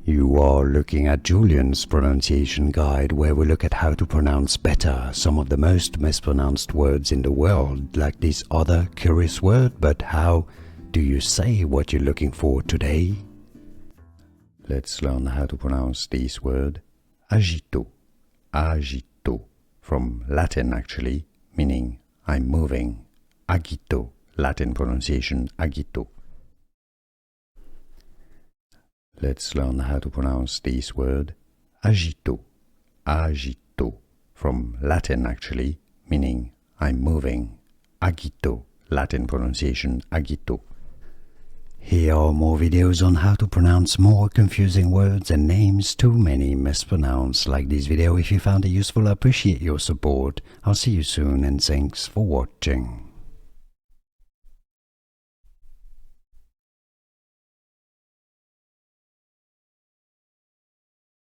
You are looking at Julian's pronunciation guide, where we look at how to pronounce better some of the most mispronounced words in the world, like this other curious word. But how do you say what you're looking for today? Let's learn how to pronounce this word, agito. Agito, from Latin actually, meaning I'm moving. Agito, Latin pronunciation, agito. Let's learn how to pronounce this word, agito. Agito, from Latin actually, meaning I'm moving. Agito, Latin pronunciation, agito. Here are more videos on how to pronounce more confusing words and names too many mispronounced. Like this video if you found it useful. I appreciate your support. I'll see you soon and thanks for watching.